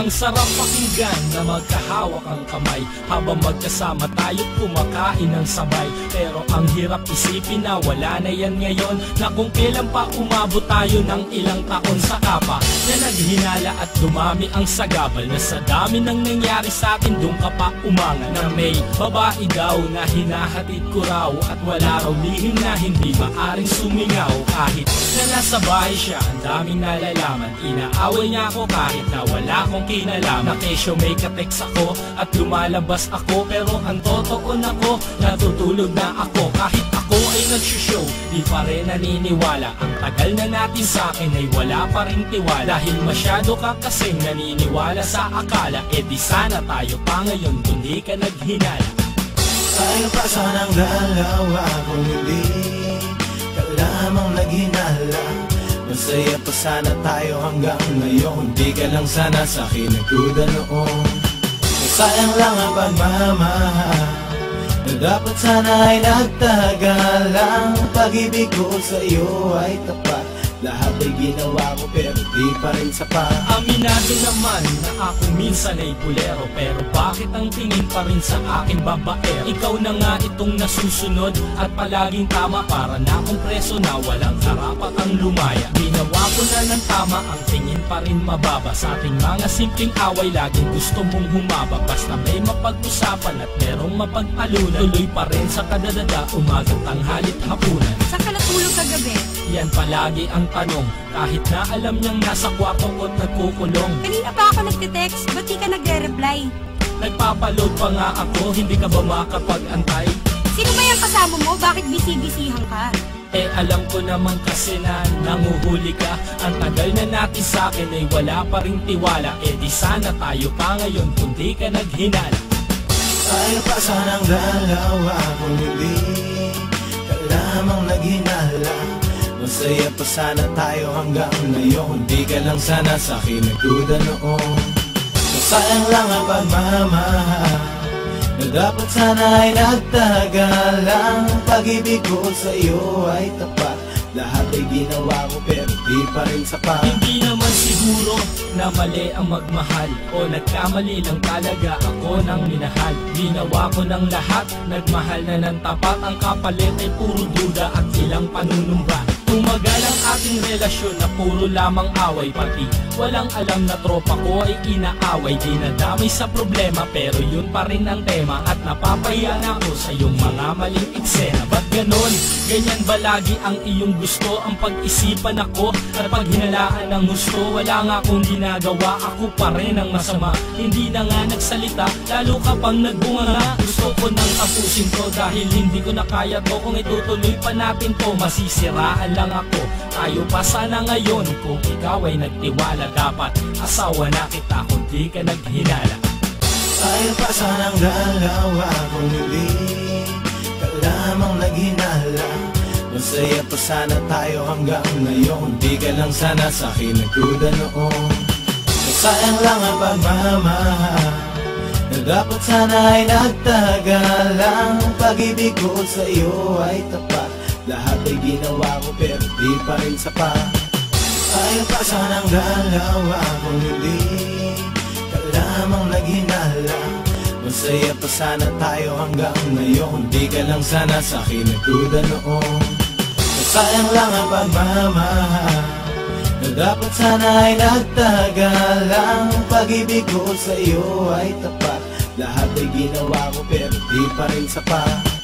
Ang sarap pakinggan na magkahawak ang kamay habang magkasama tayo't kumakain ng sabay. Pero ang hirap isipin na wala na yan ngayon, na kung kailan pa umabot tayo ng ilang taon sa kapa na naghinala at dumami ang sagabal. Na sa dami ng nangyari sa atin doon ka pa umanga na may babae daw na hinahatid ko raw at wala raw lihim na hindi maaring sumingaw. Kahit na nasa bahay siya, ang daming nalalaman. Inaaway niya ako kahit na wala akong kinalam. Na kesyo may kateks ako at lumalabas ako, pero ang totoo na ko, natutulog na ako. Kahit ako ay nagsushow, di pa rin naniniwala. Ang tagal na natin sa akin ay wala pa rin tiwala. Dahil masyado ka kasing naniniwala sa akala, eh di sana tayo pa ngayon kung di ka naghinala. Tayo pa sanang dalawa kung hindi ka lamang naghinala. Masaya pa sana tayo hanggang ngayon, di ka lang sana sa'kin nagduda noon. Sayang lang ang pagmamahal na dapat sana ay nagtagalang. Pag-ibig ko sa iyo ay tapat, lahat ay ginawa ko pero di pa rin sapat. Aminado naman na ako minsan ay bulero, pero bakit ang tingin pa rin sa akin babaero? Ikaw na nga itong nasusunod at palaging tama, para na akong preso na walang karapatang lumaya. Ginawa ko na ng tama, ang tingin pa rin mababa. Sa ating mga simpleng away laging gusto mong humaba. Basta may mapag-usapan at merong mapagtalunan, tuloy pa rin sa kadadada, umagang tanghalit hapunan. Saan ka natulog kagabi? Yan palagi ang tanong, kahit na alam niyang nasa kwarto ko't nagkukulong. Kanina pa ako nagte-text, ba't di ka nagre-reply? Nagpapaload pa nga ako, hindi ka ba makapag-antay? Sino ba yung kasama mo? Bakit busy-busyhan ka? Eh alam ko naman kasi na nanguhuli ka. Ang tagal na natin sa akin ay wala pa rin tiwala. Eh di sana tayo pa ngayon kung di ka naghinala. Tayo pa sanang dalawa kung hindi ka lamang naghinala. Masaya pa sana tayo hanggang ngayon, di ka lang sana sa'kin nagduda noon. Sayang lang ang pagmamahal na dapat sana ay nagtagalang. Pag-ibig ko sa iyo ay tapat, lahat ay ginawa ko pero di pa rin sapat. Hindi naman siguro na mali ang magmahal, o nagkamali lang talaga ako ng minahal. Ginawa ko ng lahat, nagmahal na ng tapat. Ang kapalit ay puro duda at ilang panunumba. Tumagal ang ating relasyon na puro lamang away, pati walang alam na tropa ko ay inaaway. Di nadamay sa problema pero yun pa rin ang tema, at napapahiya na ako sa iyong mga maling eksena. Ba't ganon? Ganyan ba lagi ang iyong gusto? Ang pag-isipan ako at paghinalaan ng gusto. Wala nga akong ginagawa, ako pa rin ang masama. Hindi na nga nagsalita, lalo ka pang nagbunga nga. Gusto ko nang tapusin to dahil hindi ko na kaya to. Kung itutuloy pa natin to, masisiraan lang ako. Tayo pa sana ngayon kung ikaw ay nagtiwala. Dapat asawa na kita kung di ka naghinala. Tayo pa sanang dalawa kung hindi ka lamang naghinala. Masaya pa sana tayo hanggang ngayon, di ka lang sana sa'kin nagduda noon. Sayang lang ang pagmamahal na dapat sana ay nagtagalang. Pag-ibig ko sa iyo ay tapat, lahat ay ginawa ko pero di pa rin sapat. Tayo pa sanang dalawa kung hindi ka lamang naghinala. Masaya pa sana tayo hanggang ngayon, di ka lang sana sa'kin nagduda noon. Sayang lang ang pagmamahal na dapat sana ay nagtagalang. Pag-ibig ko sa iyo ay tapat, lahat ay ginawa ko pero di pa rin sapat.